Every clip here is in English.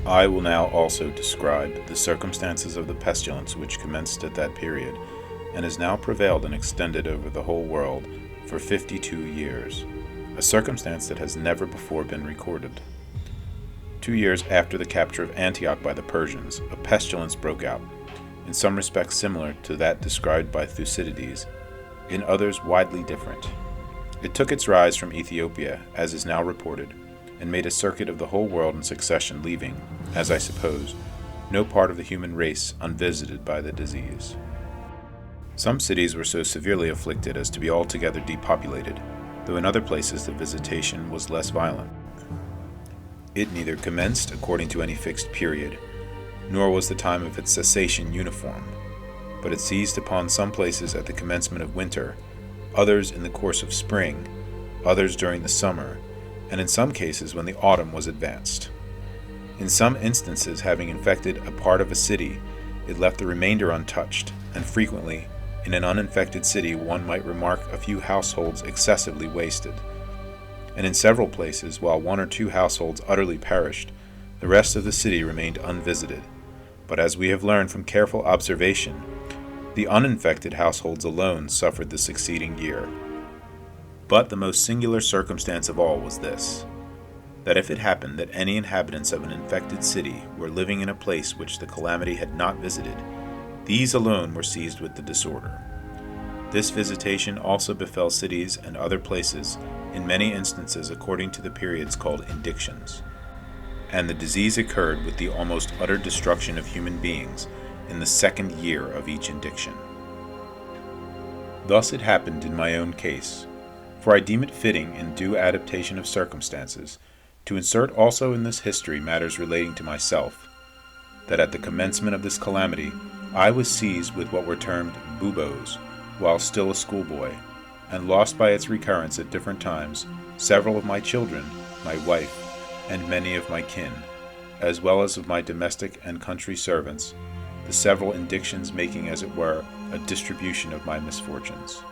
I will now also describe the circumstances of the pestilence which commenced at that period, and has now prevailed and extended over the whole world for 52 years, a circumstance that has never before been recorded. 2 years after the capture of Antioch by the Persians, a pestilence broke out, in some respects similar to that described by Thucydides, in others widely different. It took its rise from Ethiopia, as is now reported, and made a circuit of the whole world in succession, leaving, as I suppose, no part of the human race unvisited by the disease. Some cities were so severely afflicted as to be altogether depopulated, though in other places the visitation was less violent. It neither commenced according to any fixed period, nor was the time of its cessation uniform, but it seized upon some places at the commencement of winter, others in the course of spring, others during the summer, and in some cases when the autumn was advanced. In some instances, having infected a part of a city, it left the remainder untouched, and frequently, in an uninfected city, one might remark a few households excessively wasted. And in several places, while 1 or 2 households utterly perished, the rest of the city remained unvisited. But as we have learned from careful observation, the uninfected households alone suffered the succeeding year. But the most singular circumstance of all was this, that if it happened that any inhabitants of an infected city were living in a place which the calamity had not visited, these alone were seized with the disorder. This visitation also befell cities and other places, in many instances according to the periods called indictions. And the disease occurred with the almost utter destruction of human beings in the 2nd year of each indiction. Thus it happened in my own case, for I deem it fitting, in due adaptation of circumstances, to insert also in this history matters relating to myself, that at the commencement of this calamity I was seized with what were termed buboes, while still a schoolboy, and lost by its recurrence at different times several of my children, my wife, and many of my kin, as well as of my domestic and country servants, the several indictions making, as it were, a distribution of my misfortunes.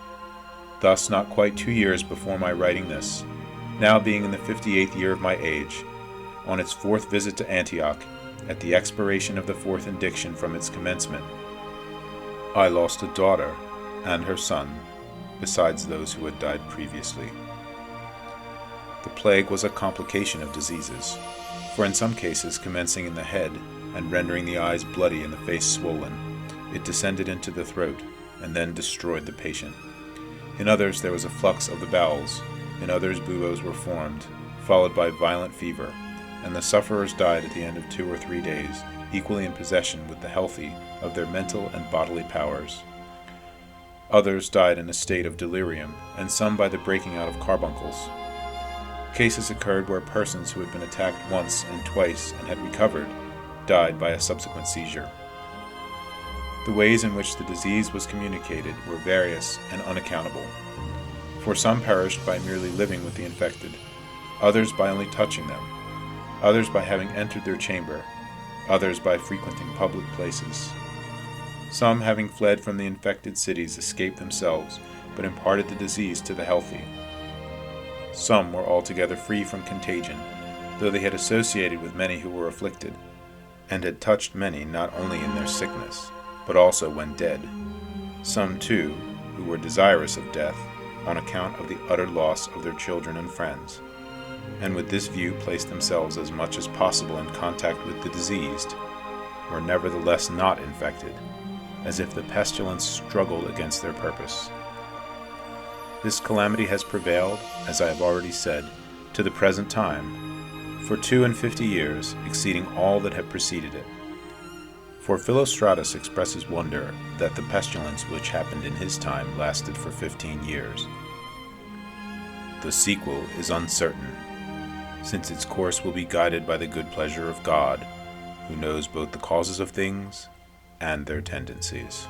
Thus, not quite 2 years before my writing this, now being in the 58th year of my age, on its 4th visit to Antioch, at the expiration of the 4th indiction from its commencement, I lost a daughter and her son, besides those who had died previously. The plague was a complication of diseases, for in some cases commencing in the head and rendering the eyes bloody and the face swollen, it descended into the throat and then destroyed the patient. In others there was a flux of the bowels, in others buboes were formed, followed by violent fever, and the sufferers died at the end of 2 or 3 days, equally in possession with the healthy of their mental and bodily powers. Others died in a state of delirium, and some by the breaking out of carbuncles. Cases occurred where persons who had been attacked once and twice and had recovered died by a subsequent seizure. The ways in which the disease was communicated were various and unaccountable, for some perished by merely living with the infected, others by only touching them, others by having entered their chamber, others by frequenting public places. Some, having fled from the infected cities, escaped themselves, but imparted the disease to the healthy. Some were altogether free from contagion, though they had associated with many who were afflicted, and had touched many not only in their sickness, but also when dead. Some, too, who were desirous of death, on account of the utter loss of their children and friends, and with this view placed themselves as much as possible in contact with the diseased, were nevertheless not infected, as if the pestilence struggled against their purpose. This calamity has prevailed, as I have already said, to the present time, for 52 years, exceeding all that have preceded it. For Philostratus expresses wonder that the pestilence which happened in his time lasted for 15 years. The sequel is uncertain, since its course will be guided by the good pleasure of God, who knows both the causes of things and their tendencies.